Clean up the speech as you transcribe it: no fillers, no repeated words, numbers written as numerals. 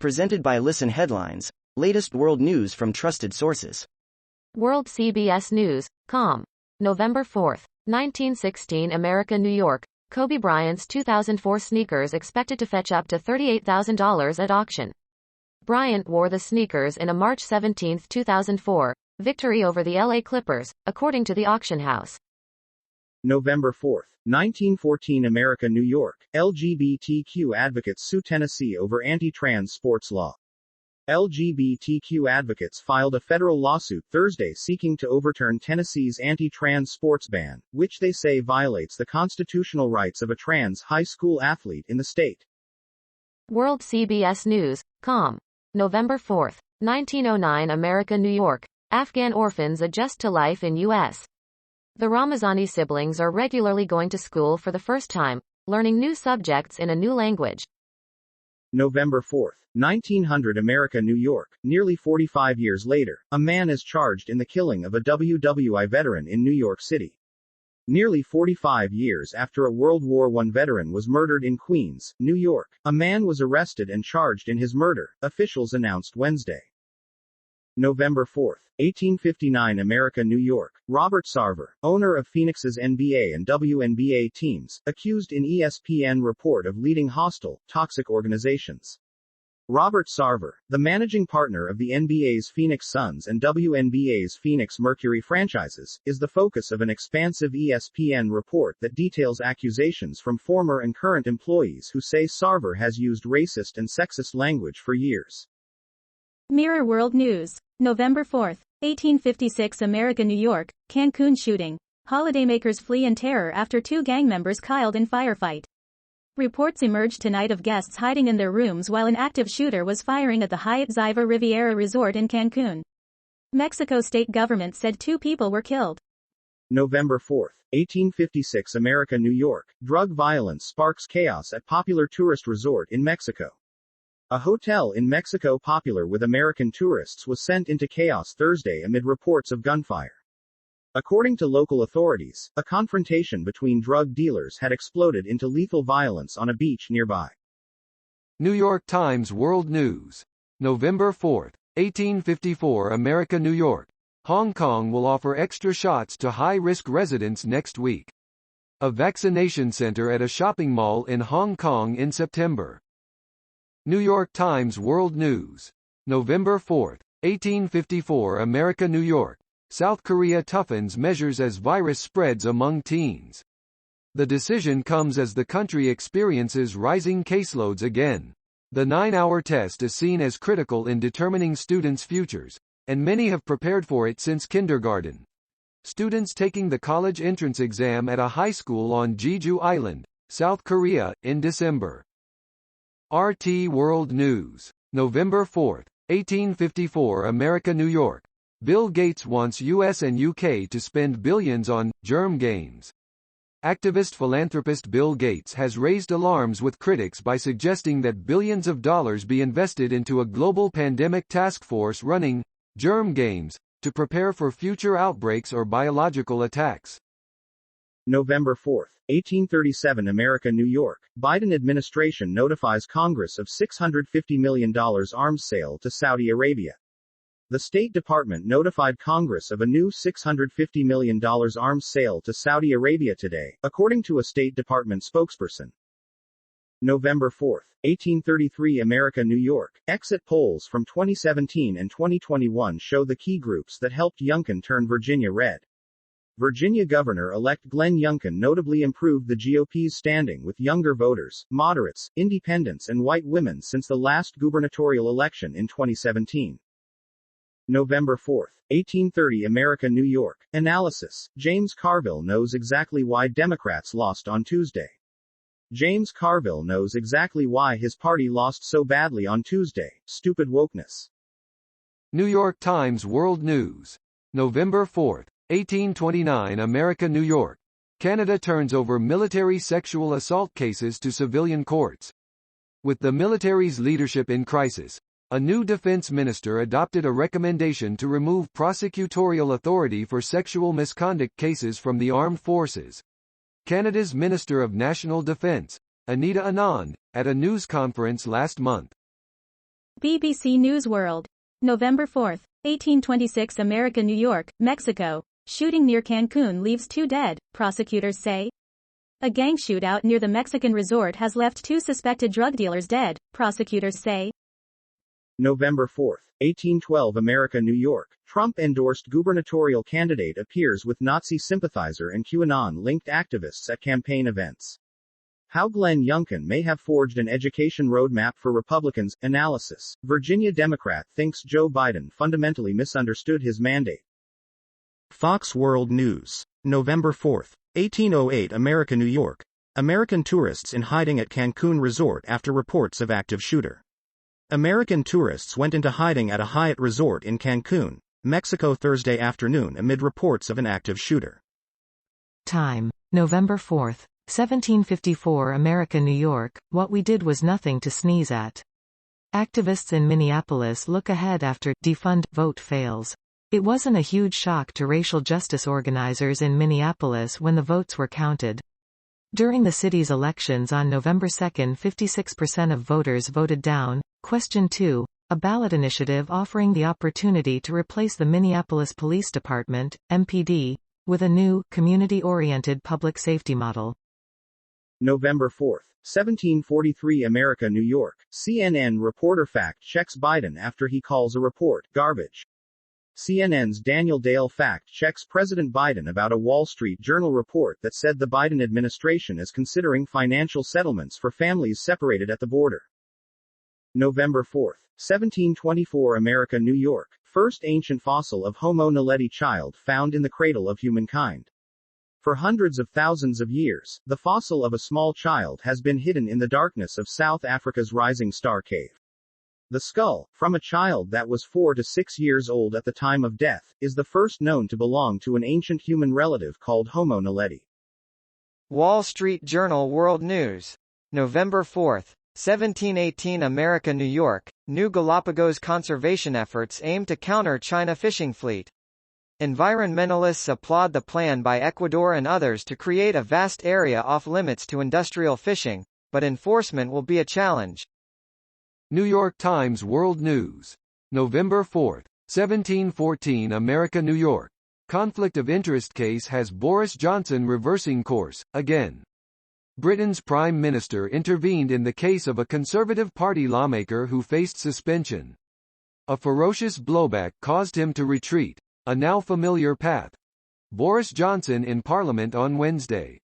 Presented by Listen Headlines, latest world news from trusted sources. World CBS News, com. November 4, 1916 America, New York. Kobe Bryant's 2004 sneakers expected to fetch up to $38,000 at auction. Bryant wore the sneakers in a March 17, 2004, victory over the LA Clippers, according to the auction house. November 4, 1914 America, New York. LGBTQ advocates sue Tennessee over anti-trans sports law. LGBTQ advocates filed a federal lawsuit Thursday seeking to overturn Tennessee's anti-trans sports ban, which they say violates the constitutional rights of a trans high school athlete in the state. World CBS News, com. November 4, 1909 America, New York. Afghan orphans adjust to life in U.S. The Ramazani siblings are regularly going to school for the first time, learning new subjects in a new language. November 4, 1900 America, New York. Nearly 45 years later, a man is charged in the killing of a WWI veteran in New York City. Nearly 45 years after a World War I veteran was murdered in Queens, New York, a man was arrested and charged in his murder, officials announced Wednesday. November 4, 1859 America, New York. Robert Sarver, owner of Phoenix's NBA and WNBA teams, accused in ESPN report of leading hostile, toxic organizations. Robert Sarver, the managing partner of the NBA's Phoenix Suns and WNBA's Phoenix Mercury franchises, is the focus of an expansive ESPN report that details accusations from former and current employees who say Sarver has used racist and sexist language for years. Mirror World News. November 4, 1856 America, New York. Cancun shooting. Holidaymakers flee in terror after two gang members killed in firefight. Reports emerged tonight of guests hiding in their rooms while an active shooter was firing at the Hyatt Ziva Riviera Resort in Cancun. Mexico state government said two people were killed. November 4, 1856 America, New York. Drug violence sparks chaos at popular tourist resort in Mexico. A hotel in Mexico popular with American tourists was sent into chaos Thursday amid reports of gunfire. According to local authorities, a confrontation between drug dealers had exploded into lethal violence on a beach nearby. New York Times World News. November 4, 1854 America, New York. Hong Kong will offer extra shots to high-risk residents next week. A vaccination center at a shopping mall in Hong Kong in September. New York Times World News. November 4, 1854 America, New York. South Korea toughens measures as virus spreads among teens. The decision comes as the country experiences rising caseloads again. The 9-hour test is seen as critical in determining students' futures, and many have prepared for it since kindergarten. Students taking the college entrance exam at a high school on Jeju Island, South Korea, in December. RT World News. November 4, 1854 America, New York. Bill Gates wants US and UK to spend billions on germ games. Activist philanthropist Bill Gates has raised alarms with critics by suggesting that billions of dollars be invested into a global pandemic task force running germ games to prepare for future outbreaks or biological attacks. November 4, 1837 America, New York. Biden administration notifies Congress of $650 million arms sale to Saudi Arabia. The State Department notified Congress of a new $650 million arms sale to Saudi Arabia today, according to a State Department spokesperson. November 4, 1833 America, New York. Exit polls from 2017 and 2021 show the key groups that helped Youngkin turn Virginia red. Virginia Governor-elect Glenn Youngkin notably improved the GOP's standing with younger voters, moderates, independents and white women since the last gubernatorial election in 2017. November 4, 1830 America, New York. Analysis. James Carville knows exactly why Democrats lost on Tuesday. James Carville knows exactly why his party lost so badly on Tuesday. Stupid wokeness. New York Times World News. November 4, 1829 America, New York. Canada turns over military sexual assault cases to civilian courts. With the military's leadership in crisis, a new defense minister adopted a recommendation to remove prosecutorial authority for sexual misconduct cases from the armed forces. Canada's Minister of National Defence, Anita Anand, at a news conference last month. BBC News World. November 4, 1826 America, New York, Mexico. Shooting near Cancun leaves 2 dead, prosecutors say. A gang shootout near the Mexican resort has left 2 suspected drug dealers dead, prosecutors say. November 4, 1812 America, New York. Trump-endorsed gubernatorial candidate appears with Nazi sympathizer and QAnon-linked activists at campaign events. How Glenn Youngkin may have forged an education roadmap for Republicans. Analysis. Virginia Democrat thinks Joe Biden fundamentally misunderstood his mandate. Fox World News. November 4, 1808 America, New York. American tourists in hiding at Cancun resort after reports of active shooter. American tourists went into hiding at a Hyatt resort in Cancun, Mexico Thursday afternoon amid reports of an active shooter. Time. November 4, 1754 America, New York. What we did was nothing to sneeze at. Activists in Minneapolis look ahead after defund vote fails. It wasn't a huge shock to racial justice organizers in Minneapolis when the votes were counted. During the city's elections on November 2, 56% of voters voted down. Question 2. A ballot initiative offering the opportunity to replace the Minneapolis Police Department, MPD, with a new, community-oriented public safety model. November 4, 1743 America, New York. CNN reporter fact-checks Biden after he calls a report garbage. CNN's Daniel Dale fact-checks President Biden about a Wall Street Journal report that said the Biden administration is considering financial settlements for families separated at the border. November 4, 1724 America, New York. First ancient fossil of Homo naledi child found in the cradle of humankind. For hundreds of thousands of years, the fossil of a small child has been hidden in the darkness of South Africa's Rising Star Cave. The skull, from a child that was 4 to 6 years old at the time of death, is the first known to belong to an ancient human relative called Homo naledi. Wall Street Journal World News. November 4, 1718 America, New York. New Galapagos conservation efforts aim to counter China fishing fleet. Environmentalists applaud the plan by Ecuador and others to create a vast area off-limits to industrial fishing, but enforcement will be a challenge. New York Times World News. November 4, 1714 America, New York. Conflict of interest case has Boris Johnson reversing course, again. Britain's Prime Minister intervened in the case of a Conservative Party lawmaker who faced suspension. A ferocious blowback caused him to retreat, a now familiar path. Boris Johnson in Parliament on Wednesday.